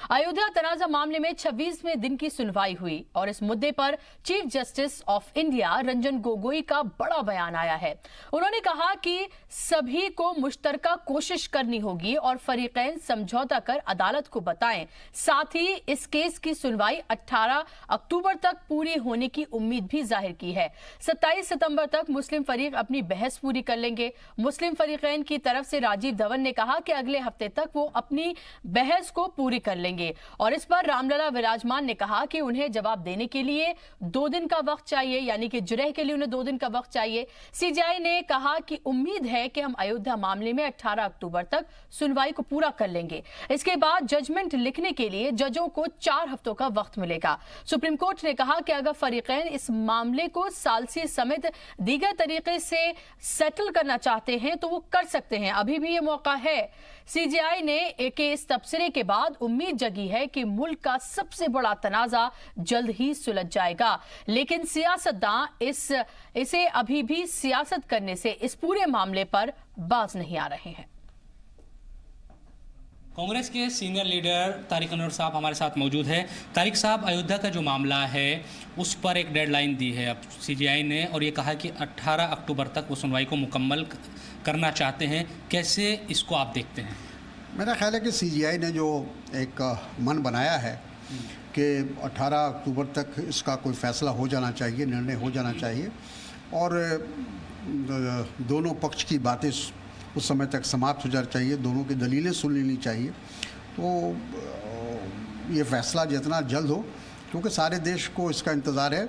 अयोध्या तनाजा मामले में 26वें दिन की सुनवाई हुई और इस मुद्दे पर chief justice of India Ranjan Gogoi का बड़ा बयान आया है। उन्होंने कहा कि सभी को मुश्तरका कोशिश करनी होगी और फरीकैन समझौता कर अदालत को बताएं। साथ ही इस केस की सुनवाई 18 अक्टूबर तक पूरी होने की उम्मीद भी जाहिर की है। 27 सितंबर तक मुस्लिम फरीक अपनी बहस पूरी कर लेंगे। मुस्लिम फरीकैन की तरफ से राजीव धवन ने कहा कि अगले हफ्ते तक वो अपनी बहस को पूरी कर लेंगे और इस पर रामलला विराजमान ने कहा कि उन्हें जवाब देने के लिए 2 दिन का वक्त चाहिए, यानी कि जुरह के लिए उन्हें 2 दिन का वक्त चाहिए। सीजेआई ने कहा कि उम्मीद है कि हम अयोध्या मामले में 18 अक्टूबर तक सुनवाई को पूरा कर लेंगे। इसके बाद जजमेंट लिखने के लिए जजों को 4 हफ्तों का वक्त मिलेगा। सुप्रीम कोर्ट ने कहा कि अगर फरीकैन इस मामले को सालसी समेत दीगर तरीके से सेटल करना चाहते हैं तो वो कर सकते हैं, अभी भी ये मौका है। सीजेआई ने इस तबसरे के बाद उम्मीद जगी है कि मुल्क का सबसे बड़ा तनाजा जल्द ही सुलझ जाएगा, लेकिन सियासतदान इसे अभी भी सियासत करने से इस पूरे मामले पर बाज नहीं आ रहे हैं। कांग्रेस के सीनियर लीडर तारिक अनवर साहब हमारे साथ मौजूद है। तारिक साहब, अयोध्या का जो मामला है उस पर एक डेडलाइन दी है अब सीजेआई ने और ये कहा कि 18 अक्टूबर तक वो सुनवाई को मुकम्मल करना चाहते हैं। कैसे इसको आप देखते हैं? मेरा ख्याल है कि सीजेआई ने जो एक मन बनाया है कि 18 अक्टूबर तक इसका कोई फैसला हो जाना चाहिए, निर्णय हो जाना चाहिए और दोनों पक्ष की बातें उस समय तक समाप्त हो जाना चाहिए, दोनों की दलीलें सुन लेनी चाहिए, तो ये फैसला जितना जल्द हो, क्योंकि सारे देश को इसका इंतज़ार है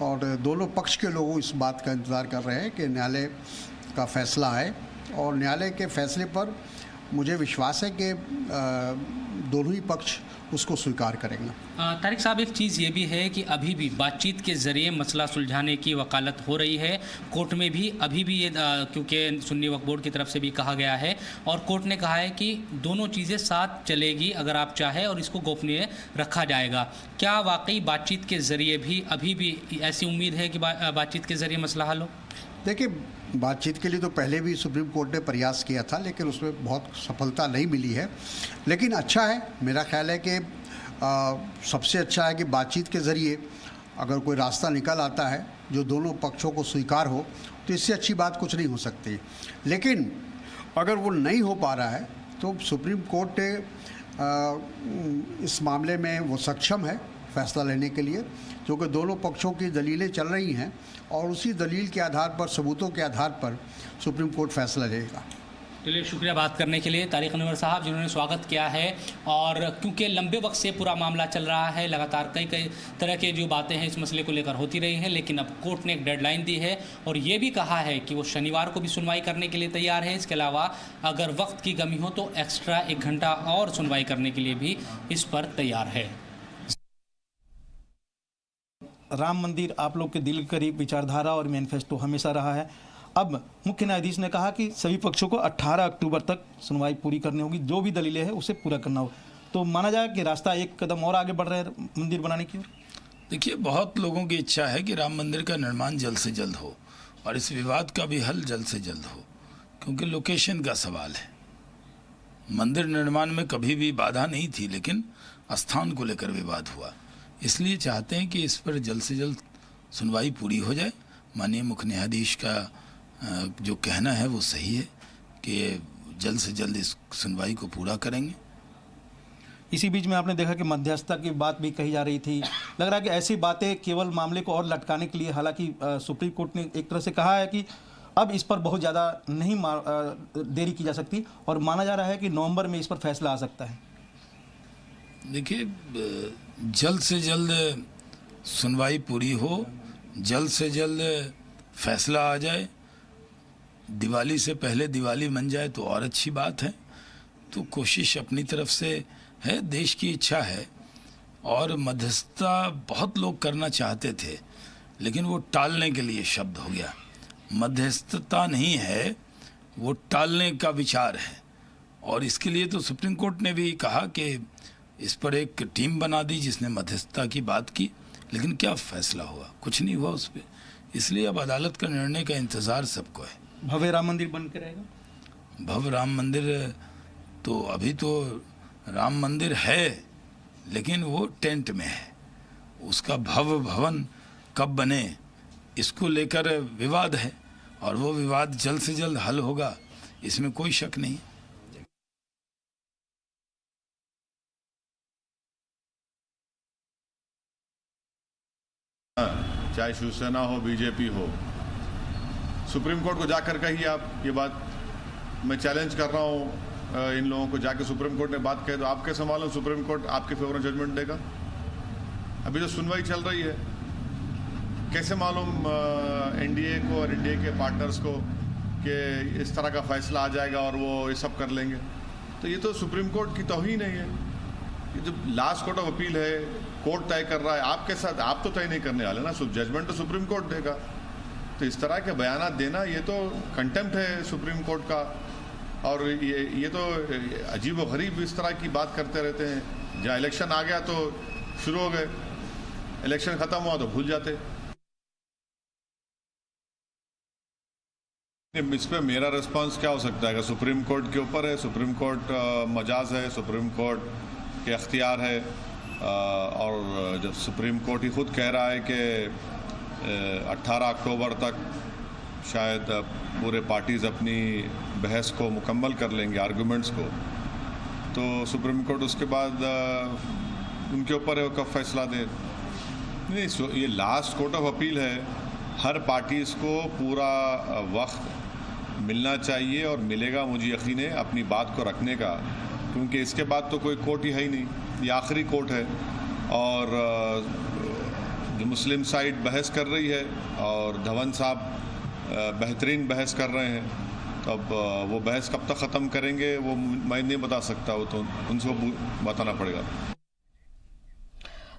और दोनों पक्ष के लोग इस बात का इंतज़ार कर रहे हैं कि न्यायालय का फैसला आए और न्यायालय के फैसले पर मुझे विश्वास है कि दोनों ही पक्ष उसको स्वीकार करेंगे। तारिक साहब, एक चीज़ ये भी है कि अभी भी बातचीत के ज़रिए मसला सुलझाने की वकालत हो रही है कोर्ट में भी। अभी भी ये क्योंकि सुन्नी वक्फ बोर्ड की तरफ से भी कहा गया है और कोर्ट ने कहा है कि दोनों चीज़ें साथ चलेगी अगर आप चाहें और इसको गोपनीय रखा जाएगा। क्या वाकई बातचीत के ज़रिए भी अभी भी ऐसी उम्मीद है कि बातचीत के ज़रिए मसला हल हो? देखिए, बातचीत के लिए तो पहले भी सुप्रीम कोर्ट ने प्रयास किया था, लेकिन उसमें बहुत सफलता नहीं मिली है। लेकिन अच्छा है, मेरा ख्याल है कि सबसे अच्छा है कि बातचीत के ज़रिए अगर कोई रास्ता निकल आता है जो दोनों पक्षों को स्वीकार हो, तो इससे अच्छी बात कुछ नहीं हो सकती। लेकिन अगर वो नहीं हो पा रहा है तो सुप्रीम कोर्ट इस मामले में वो सक्षम है फैसला लेने के लिए, क्योंकि दोनों पक्षों की दलीलें चल रही हैं और उसी दलील के आधार पर, सबूतों के आधार पर सुप्रीम कोर्ट फैसला लेगा। चलिए, शुक्रिया बात करने के लिए तारिक अनवर साहब, जिन्होंने स्वागत किया है। और क्योंकि लंबे वक्त से पूरा मामला चल रहा है, लगातार कई तरह के जो बातें हैं इस मसले को लेकर होती रही हैं, लेकिन अब कोर्ट ने एक डेडलाइन दी है और ये भी कहा है कि वो शनिवार को भी सुनवाई करने के लिए तैयार है। इसके अलावा अगर वक्त की कमी हो तो एक्स्ट्रा 1 घंटा और सुनवाई करने के लिए भी इस पर तैयार है। राम मंदिर आप लोग के दिल के करीब विचारधारा और मैनिफेस्टो हमेशा रहा है। अब मुख्य न्यायाधीश ने कहा कि सभी पक्षों को 18 अक्टूबर तक सुनवाई पूरी करनी होगी, जो भी दलीलें हैं उसे पूरा करना होगा। तो माना जाए कि रास्ता एक कदम और आगे बढ़ रहा है मंदिर बनाने की ओर। देखिए, बहुत लोगों की इच्छा है कि राम मंदिर का निर्माण जल्द से जल्द हो और इस विवाद का भी हल जल्द से जल्द हो, क्योंकि लोकेशन का सवाल है। मंदिर निर्माण में कभी भी बाधा नहीं थी, लेकिन स्थान को लेकर विवाद हुआ। इसलिए चाहते हैं कि इस पर जल्द से जल्द सुनवाई पूरी हो जाए। माननीय मुख्य न्यायाधीश का जो कहना है वो सही है कि जल्द से जल्द इस सुनवाई को पूरा करेंगे। इसी बीच में आपने देखा कि मध्यस्थता की बात भी कही जा रही थी। लग रहा है कि ऐसी बातें केवल मामले को और लटकाने के लिए, हालांकि सुप्रीम कोर्ट ने एक तरह से कहा है कि अब इस पर बहुत ज़्यादा नहीं देरी की जा सकती और माना जा रहा है कि नवंबर में इस पर फैसला आ सकता है। देखिए, जल्द से जल्द सुनवाई पूरी हो, जल्द से जल्द फैसला आ जाए, दिवाली से पहले दिवाली बन जाए तो और अच्छी बात है। तो कोशिश अपनी तरफ से है, देश की इच्छा है और मध्यस्थता बहुत लोग करना चाहते थे, लेकिन वो टालने के लिए शब्द हो गया। मध्यस्थता नहीं है, वो टालने का विचार है और इसके लिए तो सुप्रीम कोर्ट ने भी कहा कि इस पर एक टीम बना दी जिसने मध्यस्थता की बात की, लेकिन क्या फैसला हुआ? कुछ नहीं हुआ उस पर। इसलिए अब अदालत का निर्णय का इंतज़ार सबको है। भव्य राम मंदिर बन के रहेगा? भव्य राम मंदिर तो अभी तो राम मंदिर है, लेकिन वो टेंट में है। उसका भव्य भवन कब बने इसको लेकर विवाद है, और वो विवाद जल्द से जल्द हल होगा, इसमें कोई शक नहीं। चाहे शिवसेना हो, बीजेपी हो, सुप्रीम कोर्ट को जाकर कहिए आप ये बात। मैं चैलेंज कर रहा हूँ इन लोगों को, जाके सुप्रीम कोर्ट ने बात कहे तो आप कैसे मालूम सुप्रीम कोर्ट आपके फेवर में जजमेंट देगा? अभी तो सुनवाई चल रही है, कैसे मालूम एनडीए को और एनडीए के पार्टनर्स को कि इस तरह का फैसला आ जाएगा और वो ये सब कर लेंगे? तो ये तो सुप्रीम कोर्ट की तौहीन है। ये जो लास्ट कोर्ट ऑफ अपील है, कोर्ट तय कर रहा है, आपके साथ आप तो तय नहीं करने वाले ना, जजमेंट तो सुप्रीम कोर्ट देगा। तो इस तरह के बयान देना ये तो कंटेम्प्ट है सुप्रीम कोर्ट का, और ये तो अजीब व गरीब इस तरह की बात करते रहते हैं। जहाँ इलेक्शन आ गया तो शुरू हो गए, इलेक्शन खत्म हुआ तो भूल जाते। इस पर मेरा रिस्पांस क्या हो सकता है? सुप्रीम कोर्ट के ऊपर है, सुप्रीम कोर्ट मजाज है, सुप्रीम कोर्ट के अख्तियार है, और जब सुप्रीम कोर्ट ही खुद कह रहा है कि 18 अक्टूबर तक शायद पूरे पार्टीज़ अपनी बहस को मुकम्मल कर लेंगे, आर्गूमेंट्स को, तो सुप्रीम कोर्ट उसके बाद उनके ऊपर है वो कब फैसला दे। नहीं, ये लास्ट कोर्ट ऑफ अपील है, हर पार्टीज़ को पूरा वक्त मिलना चाहिए और मिलेगा, मुझे यकीन है, अपनी बात को रखने का, क्योंकि इसके बाद तो कोई कोर्ट ही है ही नहीं, ये आखिरी कोर्ट है। और जो मुस्लिम साइड बहस कर रही है और धवन साहब बेहतरीन बहस कर रहे हैं, तो अब वो बहस कब तक ख़त्म करेंगे वो मैं नहीं बता सकता, वो तो उनको बताना पड़ेगा।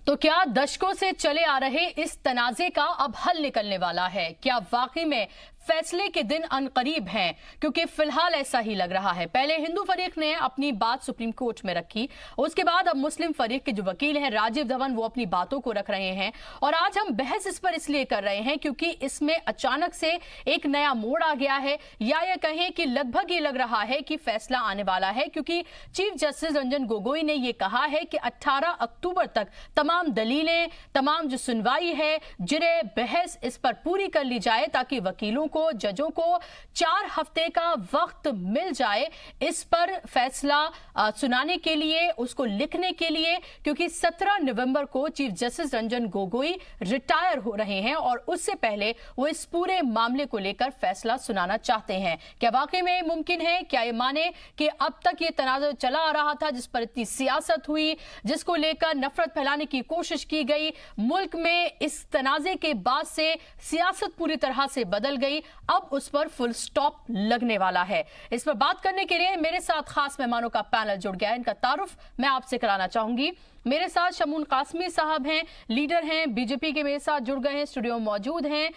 तो क्या दशकों से चले आ रहे इस तनाज़े का अब हल निकलने वाला है? क्या वाकई में फैसले के दिन अनकरीब हैं? क्योंकि फिलहाल ऐसा ही लग रहा है। पहले हिंदू फरीक ने अपनी बात सुप्रीम कोर्ट में रखी, उसके बाद अब मुस्लिम फरीक के जो वकील हैं राजीव धवन, वो अपनी बातों को रख रहे हैं। और आज हम बहस इस पर इसलिए कर रहे हैं क्योंकि इसमें अचानक से एक नया मोड़ आ गया है, या ये कहें कि लगभग ये लग रहा है कि फैसला आने वाला है, क्योंकि चीफ जस्टिस रंजन गोगोई ने यह कहा है कि 18 अक्टूबर तक तमाम दलीलें, तमाम जो सुनवाई है, जिरे बहस इस पर पूरी कर ली जाए, ताकि वकीलों को, जजों को 4 हफ्ते का वक्त मिल जाए इस पर फैसला सुनाने के लिए, उसको लिखने के लिए, क्योंकि 17 नवंबर को chief justice Ranjan Gogoi retire हो रहे हैं और उससे पहले वो इस पूरे मामले को लेकर फैसला सुनाना चाहते हैं। क्या वाकई में मुमकिन है? क्या ये माने कि अब तक ये तनाज़ा चला आ रहा था, जिस पर इतनी सियासत हुई, जिसको लेकर नफरत फैलाने की कोशिश की गई, मुल्क में इस तनाज़े के बाद से सियासत पूरी तरह से बदल गई, अब उस पर फुल स्टॉप लगने वाला है। इस पर बात करने के लिए मेरे साथ खास मेहमानों का पैनल जुड़ गया है। इनका तारुफ मैं आपसे कराना चाहूंगी। मेरे साथ शमून कासमी साहब हैं, लीडर हैं, बीजेपी के मेरे साथ जुड़ गए हैं, स्टूडियो में मौजूद हैं।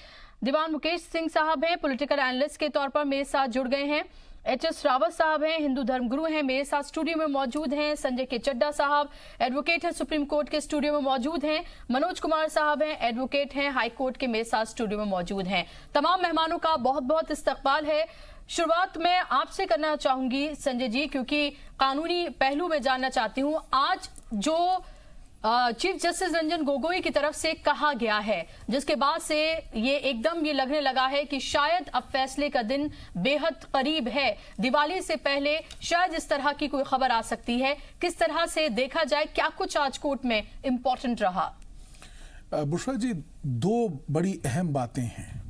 दीवान मुकेश सिंह साहब हैं, पॉलिटिकल एनालिस्ट के तौर पर मेरे साथ जुड़ गए हैं। एच.एस. रावत साहब हैं, हिंदू धर्मगुरु हैं, मेरे साथ स्टूडियो में मौजूद हैं। संजय के चड्डा साहब एडवोकेट हैं, सुप्रीम कोर्ट के स्टूडियो में मौजूद हैं। मनोज कुमार साहब हैं, एडवोकेट हैं, हाई कोर्ट के मेरे साथ स्टूडियो में मौजूद हैं। तमाम मेहमानों का बहुत बहुत इस्तकबाल है। शुरुआत में आपसे करना चाहूंगी संजय जी, क्योंकि कानूनी पहलू में जानना चाहती हूँ। आज जो चीफ जस्टिस रंजन गोगोई की तरफ से कहा गया है, जिसके बाद से ये एकदम ये लगने लगा है कि शायद अब फैसले का दिन बेहद करीब है, दिवाली से पहले शायद इस तरह की कोई खबर आ सकती है। किस तरह से देखा जाए, क्या कुछ आज कोर्ट में इंपॉर्टेंट रहा? बुशरा जी, 2 बड़ी अहम बातें हैं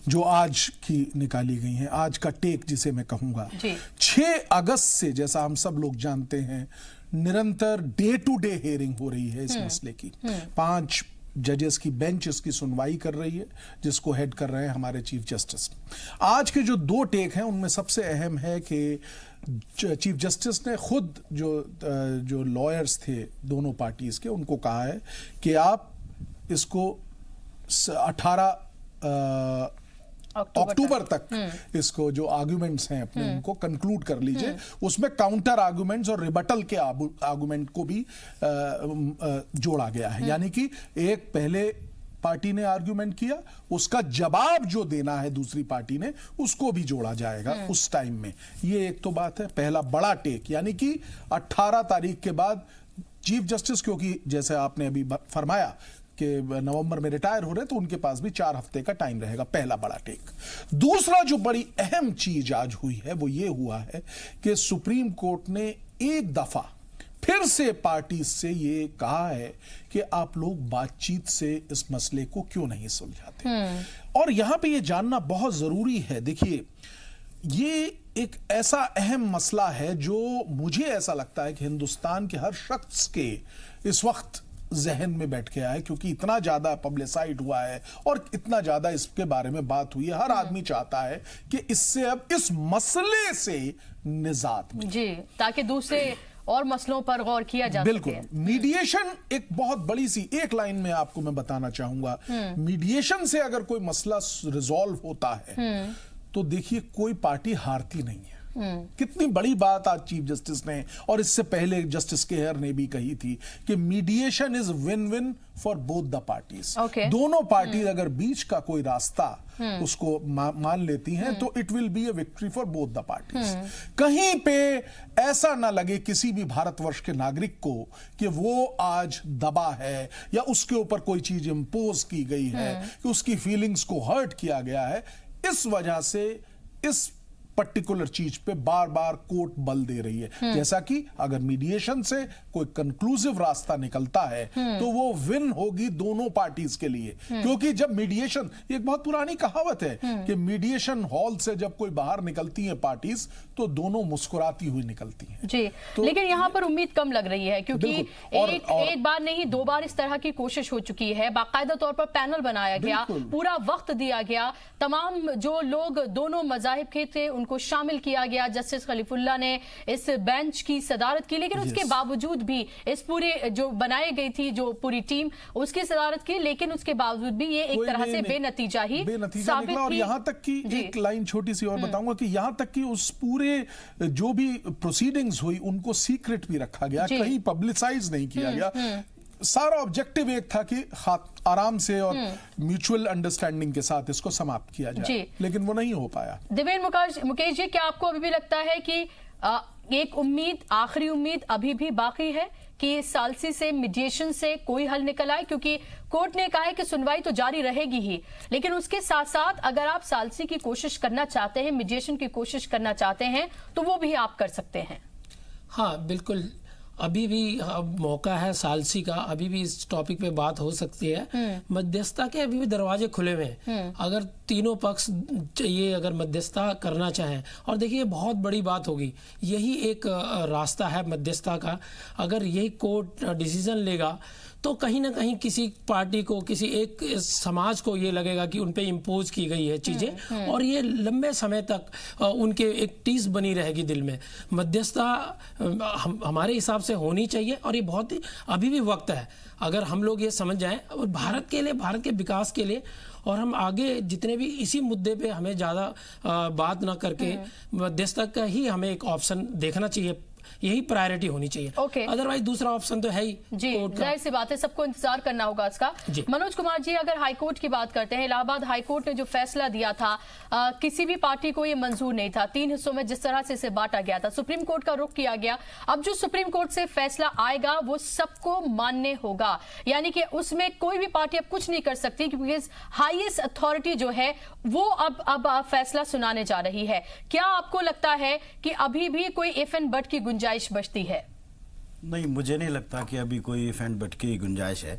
जो आज की निकाली गई हैं। आज का टेक जिसे मैं कहूंगा, 6 अगस्त से, जैसा हम सब लोग जानते हैं, निरंतर डे टू डे हियरिंग हो रही है इस मसले की। 5 जजेस की बेंच इसकी सुनवाई कर रही है, जिसको हेड कर रहे हैं हमारे चीफ जस्टिस। आज के जो 2 टेक हैं उनमें सबसे अहम है कि चीफ जस्टिस ने खुद जो लॉयर्स थे दोनों पार्टीज के, उनको कहा है कि आप इसको 18 अक्टूबर तक इसको जो आर्गुमेंट्स हैं अपने उनको कंक्लूड कर लीजिए। उसमें काउंटर आर्गुमेंट्स और रिबटल के आर्गुमेंट को भी जोड़ा गया है, यानी कि एक पहले पार्टी ने आर्गुमेंट किया, उसका जवाब जो देना है दूसरी पार्टी ने, उसको भी जोड़ा जाएगा उस टाइम में। ये एक तो बात है, पहला बड़ा टेक, यानी कि 18 तारीख के बाद चीफ जस्टिस, क्योंकि जैसे आपने अभी फरमाया कि नवंबर में रिटायर हो रहे, तो उनके पास भी 4 हफ्ते का टाइम रहेगा, पहला बड़ा टेक। दूसरा जो बड़ी अहम चीज आज हुई है वो ये हुआ है कि सुप्रीम कोर्ट ने एक दफा फिर से पार्टी से ये कहा है कि आप लोग बातचीत से इस मसले को क्यों नहीं सुलझाते। और यहां पे ये जानना बहुत जरूरी है। देखिए, ये एक ऐसा अहम मसला है जो मुझे ऐसा लगता है कि हिंदुस्तान के हर शख्स के इस वक्त जहन में बैठ के आया है, क्योंकि इतना ज्यादा पब्लिसाइड हुआ है और इतना ज्यादा इसके बारे में बात हुई है। हर आदमी चाहता है कि इससे अब इस मसले से निजात मिले, जी, ताकि दूसरे और मसलों पर गौर किया जा सके। बिल्कुल। मीडिएशन एक बहुत बड़ी सी, एक लाइन में आपको मैं बताना चाहूंगा, मीडिएशन से अगर कोई मसला रिजॉल्व होता है तो देखिए कोई पार्टी हारती नहीं है। कितनी बड़ी बात आज चीफ जस्टिस ने और इससे पहले जस्टिस केहर ने भी कही थी कि mediation is win win for both the parties. दोनों पार्टी अगर बीच का कोई रास्ता उसको मान लेती हैं तो it will be A victory for both the parties. कहीं पे ऐसा ना लगे किसी भी भारतवर्ष के नागरिक को कि वो आज दबा है या उसके ऊपर कोई चीज इंपोज की गई है, कि उसकी फीलिंग्स को हर्ट किया गया है। इस वजह से इस पर्टिकुलर चीज पे बार बार कोर्ट बल दे रही है। जैसा कि अगर मीडिएशन से कोई कंक्लूसिव रास्ता निकलता है तो वो विन होगी दोनों पार्टीज के लिए, क्योंकि जब मीडिएशन, एक बहुत पुरानी कहावत है कि मीडिएशन हॉल से जब कोई बाहर निकलती है पार्टीज तो दोनों मुस्कुराती हुई निकलती हैं। जी, तो लेकिन यहां पर उम्मीद कम लग रही है, क्योंकि एक बार नहीं 2 बार इस तरह की कोशिश हो चुकी है। बाकायदा तौर पर पैनल बनाया गया, पूरा वक्त दिया गया, तमाम जो लोग दोनों मजाहिब के थे उनको शामिल किया गया। जस्टिस खलीफुल्लाह ने इस बेंच की सदारत की, लेकिन उसके बावजूद भी इस पूरे जो बनाई गई थी जो पूरी टीम उसकी सदारत की, लेकिन उसके बावजूद भी ये एक तरह से बेनतीजा ही साबित और यहां तक कि एक लाइन छोटी सी और बताऊंगा कि यहां तक कि उस पूरे जो भी प्रोसीडिंग्स हुई उनको सीक्रेट भी रखा गया, कहीं पब्लिसाइज नहीं किया गया। सारा ऑब्जेक्टिव एक था कि आराम से और म्यूचुअल अंडरस्टैंडिंग के साथ इसको समाप्त किया जाए, लेकिन वो नहीं हो पाया। देवेंद्र मुकेश जी, क्या आपको अभी भी लगता है कि एक उम्मीद, आखिरी उम्मीद अभी भी बाकी है कि सालसी से, मीडिएशन से कोई हल निकल आए? क्योंकि कोर्ट ने कहा है कि सुनवाई तो जारी रहेगी ही, लेकिन उसके साथ साथ अगर आप सालसी की कोशिश करना चाहते हैं, मीडिएशन की कोशिश करना चाहते हैं, तो वो भी आप कर सकते हैं। हाँ बिल्कुल, अभी भी मौका है सालसी का, अभी भी इस टॉपिक पे बात हो सकती है। मध्यस्थता के अभी भी दरवाजे खुले हुए हैं, अगर तीनों पक्ष ये अगर मध्यस्थता करना चाहें। और देखिए बहुत बड़ी बात होगी, यही एक रास्ता है मध्यस्थता का। अगर यही कोर्ट डिसीजन लेगा तो कहीं ना कहीं किसी पार्टी को, किसी एक समाज को ये लगेगा कि उन पे इम्पोज की गई है चीजें, और ये लंबे समय तक उनके एक टीस बनी रहेगी दिल में। मध्यस्थता हमारे हिसाब से होनी चाहिए, और ये बहुत ही अभी भी वक्त है अगर हम लोग ये समझ जाएं, और भारत के लिए, भारत के विकास के लिए, और हम आगे जितने भी इसी मुद्दे पे हमें ज़्यादा बात ना करके मध्यस्थता का ही हमें एक ऑप्शन देखना चाहिए, यही प्रायोरिटी होनी चाहिए। अदरवाइज दूसरा ऑप्शन तो है ही। जी, जाहिर सी बात है, सबको इंतजार करना होगा इसका। मनोज कुमार जी, अगर हाईकोर्ट की बात करते हैं, इलाहाबाद हाईकोर्ट ने जो फैसला दिया था, किसी भी पार्टी को ये मंजूर नहीं था। 3 हिस्सों में जिस तरह से इसे बांटा गया था, सुप्रीम कोर्ट का रुख किया गया। अब जो सुप्रीम कोर्ट से फैसला आएगा वो सबको मान्य होगा, यानी कि उसमें कोई भी पार्टी अब कुछ नहीं कर सकती, क्योंकि हाईएस्ट अथॉरिटी जो है वो अब फैसला सुनाने जा रही है। क्या आपको लगता है कि अभी भी कोई इफ एंड बट की गुंजाइश बचती है? नहीं, मुझे नहीं लगता कि अभी कोई इफ एंड बट की गुंजाइश है।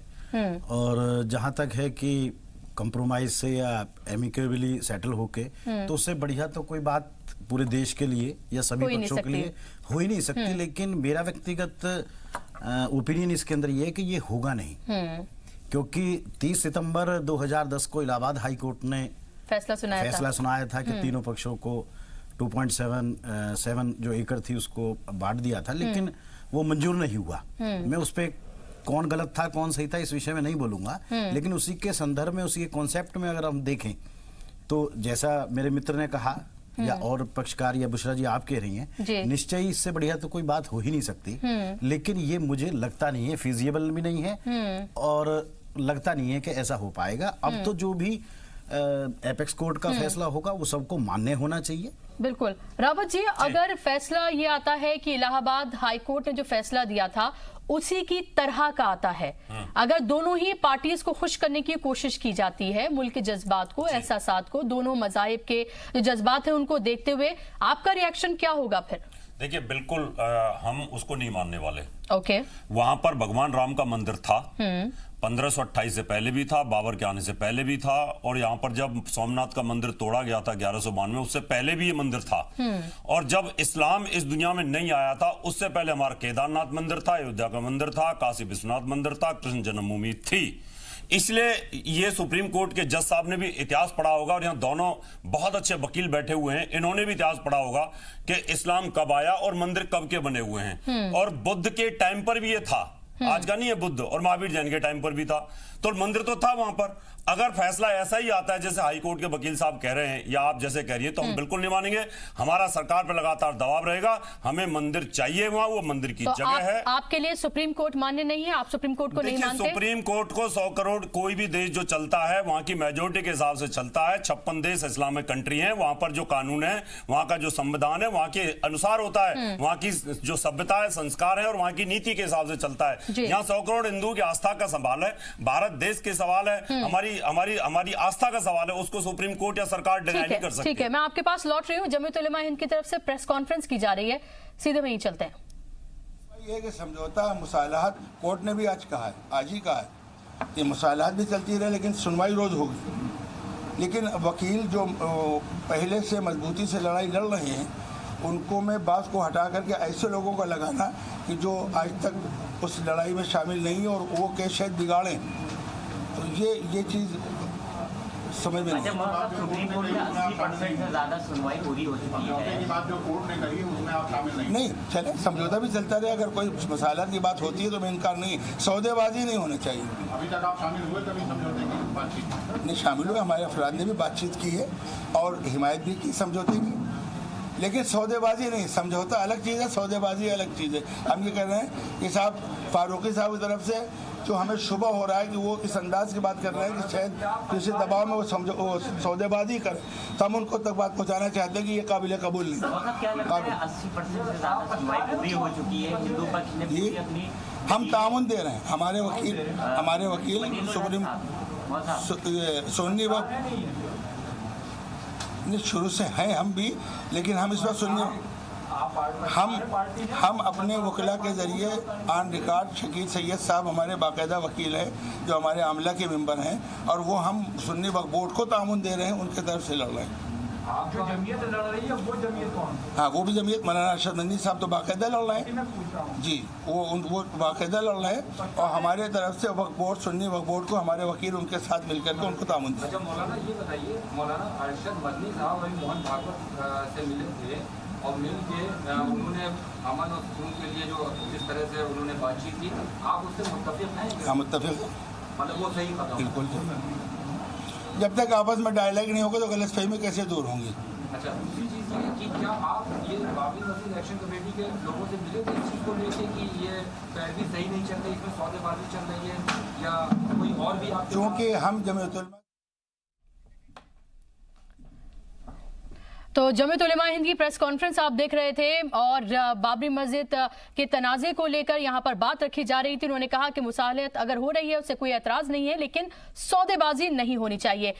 और जहां तक है कि कंप्रोमाइज से या एमिकेबली सेटल होके, तो उससे बढ़िया तो कोई बात पूरे देश के लिए या सभी पक्षों के लिए हो ही नहीं सकती। लेकिन मेरा व्यक्तिगत ओपिनियन इसके अंदर ये है कि ये होगा नहीं, क्योंकि 30 सितंबर 2010 को इलाहाबाद हाई कोर्ट ने फैसला सुनाया था कि तीनों पक्षों को 2.7 जो एकड़ थी उसको बांट दिया था, लेकिन वो मंजूर नहीं हुआ। मैं उस पर कौन गलत था कौन सही था इस विषय में नहीं बोलूंगा, लेकिन उसी के संदर्भ में, उसी के कॉन्सेप्ट में अगर हम देखें तो जैसा मेरे मित्र ने कहा या और पक्षकार या बुशरा जी आप कह रही हैं, निश्चय ही इससे बढ़िया तो कोई बात हो ही नहीं सकती। लेकिन ये मुझे लगता नहीं है, फिजिबल भी नहीं है और लगता नहीं है कि ऐसा हो पाएगा। अब तो जो भी एपेक्स कोर्ट का फैसला होगा वो सबको मान्य होना चाहिए। बिल्कुल रावत जी, अगर फैसला ये आता है कि इलाहाबाद हाई कोर्ट ने जो फैसला दिया था उसी की तरह का आता है, अगर दोनों ही पार्टीज को खुश करने की कोशिश की जाती है, मुल्क के जज्बात को, एहसासात को, दोनों मजाहिब के जो जज्बात हैं उनको देखते हुए, आपका रिएक्शन क्या होगा फिर? देखिए बिल्कुल हम उसको नहीं मानने वाले। ओके। वहां पर भगवान राम का मंदिर था, 1528 से पहले भी था, बाबर के आने से पहले भी था, और यहाँ पर जब सोमनाथ का मंदिर तोड़ा गया था 1192 उससे पहले भी ये मंदिर था। और जब इस्लाम इस दुनिया में नहीं आया था उससे पहले हमारा केदारनाथ मंदिर था, अयोध्या का मंदिर था, काशी विश्वनाथ मंदिर था, कृष्ण जन्मभूमि थी। इसलिए ये सुप्रीम कोर्ट के जज साहब ने भी इतिहास पढ़ा होगा, और यहाँ दोनों बहुत अच्छे वकील बैठे हुए हैं, इन्होंने भी इतिहास पढ़ा होगा कि इस्लाम कब आया और मंदिर कब के बने हुए हैं। और बुद्ध के टाइम पर भी ये था, आज का नहीं है, बुद्ध और महावीर जैन के टाइम पर भी था, तो मंदिर तो था वहां पर। अगर फैसला ऐसा ही आता है जैसे हाई कोर्ट के वकील साहब कह रहे हैं या आप जैसे कह रही है, तो हम बिल्कुल नहीं मानेंगे। हमारा सरकार पर लगातार दबाव रहेगा, हमें मंदिर चाहिए, वहां वो मंदिर की तो जगह है। आपके लिए सुप्रीम कोर्ट मान्य नहीं है? आप सुप्रीम कोर्ट को नहीं मानते? सुप्रीम कोर्ट को 100 करोड़ कोई भी देश जो चलता है वहां की मेजोरिटी के हिसाब से चलता है। 56 देश इस्लामिक कंट्री है, वहां पर जो कानून है, वहां का जो संविधान है, वहां के अनुसार होता है, वहां की जो सभ्यता है, संस्कार है, और वहां की नीति के हिसाब से चलता है। यहाँ 100 करोड़ हिंदुओं की आस्था का सवाल है, भारत देश के सवाल है, हमारी आस्था का सवाल है, उसको सुप्रीम कोर्ट या सरकार डिनाई नहीं कर सकती। ठीक है, मैं आपके पास लौट रही हूँ। जमीयत उलेमा हिंद की तरफ से प्रेस कॉन्फ्रेंस की जा रही है, सीधे वहीं चलते हैं। ये कि समझौता मुसालहत कोर्ट ने भी आज कहा है, आज ही कहा है, ये मुसालहत भी चलती रहे लेकिन सुनवाई रोज होगी। लेकिन वकील जो पहले से मजबूती से लड़ाई लड़ रहे हैं, उनको में बात को हटा करके ऐसे लोगों का लगाना कि जो आज तक उस लड़ाई में शामिल नहीं है और वो केस शायद बिगाड़ें, तो ये चीज़ समझ में नहीं। सुप्रीम कोर्ट में 80% से ज्यादा सुनवाई पूरी हो चुकी है, बात जो कोर्ट ने कही उसमें आप शामिल नहीं। चले समझौता भी चलता रहे, अगर कोई मसाला की बात होती है तो मैं इनकार नहीं, सौदेबाजी नहीं होनी चाहिए। अभी तक आप शामिल हुए कभी समझौते की बातचीत? नहीं शामिल हुए, हमारे अफराद ने भी बातचीत की है और हिमायत भी की समझौते की, लेकिन सौदेबाजी नहीं। समझौता अलग चीज़ है, सौदेबाजी अलग चीज़ है। हम ये कह रहे हैं कि साहब फारूकी साहब की तरफ से जो हमें शुबह हो रहा है कि वो इस अंदाज की बात कर रहे हैं कि शायद किसी दबाव में वो सौदेबाजी करे, तो हम उनको तक बात पहुंचाना चाहते हैं कि ये काबिल कबूल नहीं। हम ताउन दे रहे हैं, हमारे वकील सुप्रीम सुन्नी वक्त शुरू से हैं हम भी, लेकिन हम इस बार सुन्नी हम अपने वकीला के जरिए ऑन रिकॉर्ड शकील सैयद साहब हमारे बाकायदा वकील हैं जो हमारे आमला के मेंबर हैं, और वो हम सुन्नी वक्फ बोर्ड को ताउन दे रहे हैं, उनके तरफ से लड़ रहे हैं। आप जो जमीयत लड़ रही है वो जमीयत कौन? हाँ वो भी जमीयत, मौलाना अरशद मंदी साहब तो बाकायदा लड़ रहे हैं जी, वो बाकायदा लड़ रहे हैं, और हमारे तरफ से वक्फ बोर्ड, सुन्नी वक्फ बोर्ड को हमारे वकील उनके साथ मिलकर के उनको ताउन दिया। अच्छा मौलाना ये बताइए, मौलाना अरशद मंदी साहब वही मोहन भागवत से मिले थे और मिल के उन्होंने अमन और सुकून के लिए जो जिस तरह से उन्होंने बातचीत की, आप उससे मुत्तफिक हैं? हाँ मुत्तफिक, मतलब वो सही कदम? बिल्कुल। जब तक आपस में डायलॉग नहीं होगा तो गलतफहमी कैसे दूर होंगी? अच्छा दूसरी चीज़ ये कि क्या आप ये बाबरी मस्जिद एक्शन कमेटी के लोगों से मिले थे इस चीज़ को लेके कि ये पैरवी सही नहीं चल रही, इसमें सौदेबाजी चल रही है, या कोई और भी आप? क्योंकि हम जमीयत उलमा तो जमीयत उलेमा हिंद की प्रेस कॉन्फ्रेंस आप देख रहे थे, और बाबरी मस्जिद के तनाज़े को लेकर यहां पर बात रखी जा रही थी। उन्होंने कहा कि मुसालहत अगर हो रही है उससे कोई एतराज़ नहीं है, लेकिन सौदेबाजी नहीं होनी चाहिए।